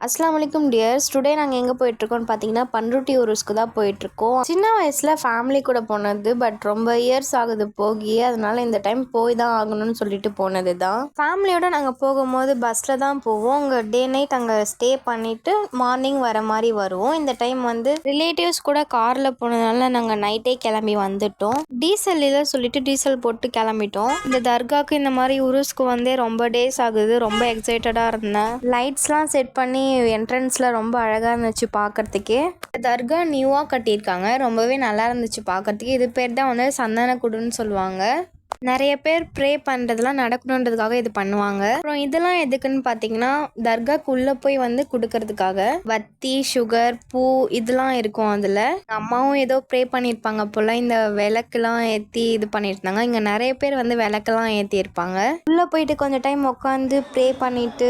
அஸ்ஸலாமு அலைக்கும் tears. Today நாங்கள் எங்கே போயிட்டுருக்கோம்னு பார்த்தீங்கன்னா பண்ருட்டி ஊருஸ்க்கு தான் போயிட்டுருக்கோம். சின்ன வயசில் ஃபேமிலி கூட போனது, பட் ரொம்ப இயர்ஸ் ஆகுது போகி. அதனால இந்த டைம் போய் தான் ஆகணும்னு சொல்லிட்டு போனது தான். ஃபேமிலியோடு நாங்கள் போகும்போது பஸ்ஸில் தான் போவோம். அங்கே டே நைட் அங்கே ஸ்டே பண்ணிவிட்டு மார்னிங் வர மாதிரி வருவோம். இந்த டைம் வந்து ரிலேட்டிவ்ஸ் கூட காரில் போனதுனால நாங்கள் நைட்டே கிளம்பி வந்துட்டோம். டீசல் இல்லை சொல்லிட்டு டீசல் போட்டு கிளம்பிட்டோம். இந்த தர்காவுக்கு இந்த மாதிரி உருஸ்க்கு வந்தே ரொம்ப டேஸ் ஆகுது. ரொம்ப எக்ஸைட்டடாக இருந்தேன். லைட்ஸ்லாம் செட் பண்ணி என்ட்ரன்ஸில் ரொம்ப அழகாக இருந்துச்சு பார்க்குறதுக்கே. தர்கா நியூவாக கட்டியிருக்காங்க, ரொம்பவே நல்லா இருந்துச்சு பார்க்குறதுக்கு. இது பேர் தான் வந்து சந்தனக்கூடுன்னு சொல்லுவாங்க. நிறைய பேர் ப்ரே பண்ணுறதுலாம் நடக்கணுன்றதுக்காக இது பண்ணுவாங்க. அப்புறம் இதெல்லாம் எதுக்குன்னு பார்த்தீங்கன்னா தர்காக்குள்ளே போய் வந்து கொடுக்கறதுக்காக வத்தி, சுகர், பூ இதெல்லாம் இருக்கும். அதில் அம்மாவும் ஏதோ ப்ரே பண்ணியிருப்பாங்க போல். இந்த விளக்குலாம் ஏற்றி இது பண்ணியிருந்தாங்க. இங்கே நிறைய பேர் வந்து விளக்கெல்லாம் ஏற்றியிருப்பாங்க. உள்ளே போயிட்டு கொஞ்சம் டைம் உட்காந்து ப்ரே பண்ணிவிட்டு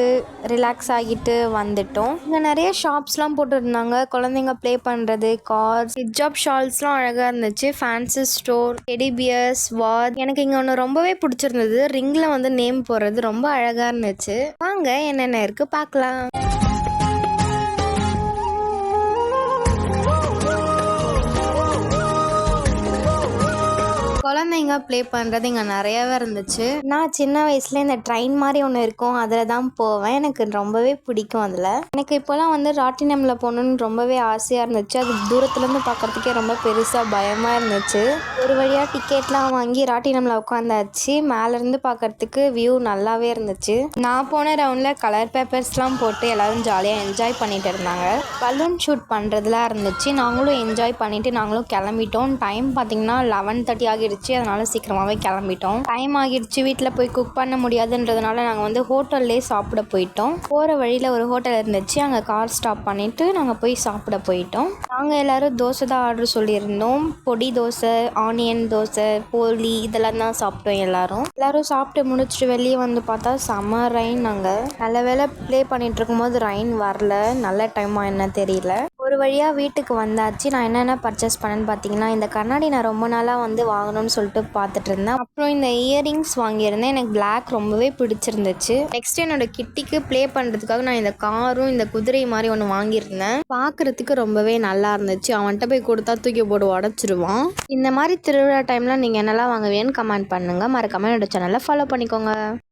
ரிலாக்ஸ் ஆகிட்டு வந்துட்டோம். இங்கே நிறைய ஷாப்ஸ்லாம் போட்டுருந்தாங்க. குழந்தைங்க ப்ளே பண்ணுறது, கார்ஸ், ஹிஜாப் ஷால்ஸ்லாம் அழகாக இருந்துச்சு. ஃபேன்சி ஸ்டோர், டெடி பியர்ஸ், வாத். எனக்கு இங்கே ஒன்று ரொம்பவே பிடிச்சிருந்தது. ரிங்கில் வந்து நேம் போடுறது ரொம்ப அழகாக இருந்துச்சு. வாங்க என்னென்ன இருக்குது பார்க்கலாம். குழந்தைங்க ப்ளே பண்ணுறது இங்கே நிறையாவே இருந்துச்சு. நான் சின்ன வயசில் இந்த ட்ரெயின் மாதிரி ஒன்று இருக்கும், அதில் தான் போவேன். எனக்கு ரொம்பவே பிடிக்கும். அதில் எனக்கு இப்போலாம் வந்து ராட்டினமில் போகணுன்னு ரொம்பவே ஆசையாக இருந்துச்சு. அது தூரத்துலேருந்து பார்க்குறதுக்கே ரொம்ப பெருசாக பயமாக இருந்துச்சு. ஒரு வழியாக டிக்கெட்லாம் வாங்கி ராட்டினமில் உட்காந்தாச்சு. மேலேருந்து பார்க்குறதுக்கு வியூ நல்லாவே இருந்துச்சு. நான் போன ரவுண்டில் கலர் பேப்பர்ஸ்லாம் போட்டு எல்லோரும் ஜாலியாக என்ஜாய் பண்ணிட்டு இருந்தாங்க. பலூன் ஷூட் பண்ணுறதுலாம் இருந்துச்சு. நாங்களும் என்ஜாய் பண்ணிவிட்டு நாங்களும் கிளம்பிட்டோம். டைம் பார்த்திங்கன்னா 11:30 ஆகிடுச்சு. அதனால சீக்கிரமாகவே கிளம்பிட்டோம். டைம் ஆகிடுச்சு, வீட்டில் போய் குக் பண்ண முடியாதுன்றதுனால நாங்கள் வந்து ஹோட்டல்லே சாப்பிட போயிட்டோம். போகிற வழியில் ஒரு ஹோட்டல் இருந்துச்சு, அங்கே கார் ஸ்டாப் பண்ணிவிட்டு நாங்கள் போய் சாப்பிட போயிட்டோம். நாங்கள் எல்லோரும் தோசை தான் ஆர்டர் சொல்லியிருந்தோம். பொடி தோசை, ஆனியன் தோசை, போலி இதெல்லாம் தான் சாப்பிட்டோம். எல்லோரும் சாப்பிட்டு முடிச்சுட்டு வெளியே வந்து பார்த்தா செம்ம ரெயின். நாங்கள் நல்ல வேலை ப்ளே பண்ணிகிட்டு இருக்கும்போது ரெயின் வரல. நல்ல டைமாக என்ன தெரியல. ஒரு வழியாக வீட்டுக்கு வந்தாச்சு. நான் என்னென்ன பர்ச்சேஸ் பண்ணேன்னு பார்த்தீங்கன்னா இந்த கண்ணாடி நான் ரொம்ப நாளாக வந்து வாங்கணும்னு சொல்லிட்டு பார்த்துட்டு இருந்தேன். அப்புறம் இந்த இயரிங்ஸ் வாங்கியிருந்தேன். எனக்கு பிளாக் ரொம்பவே பிடிச்சிருந்துச்சு. நெக்ஸ்ட் என்னோட கிட்டிக்கு ப்ளே பண்ணுறதுக்காக நான் இந்த காரும் இந்த குதிரை மாதிரி ஒன்று வாங்கியிருந்தேன். பார்க்குறதுக்கு ரொம்பவே நல்லா இருந்துச்சு. அவன்கிட்ட போய் கொடுத்தா தூக்கி போட்டு உடச்சிருவான். இந்த மாதிரி திருவிழா டைமில் நீங்கள் என்னெல்லாம் வாங்குவீங்கன்னு கமெண்ட் பண்ணுங்கள். மறக்காம என்னோட சேனலை ஃபாலோ பண்ணிக்கோங்க.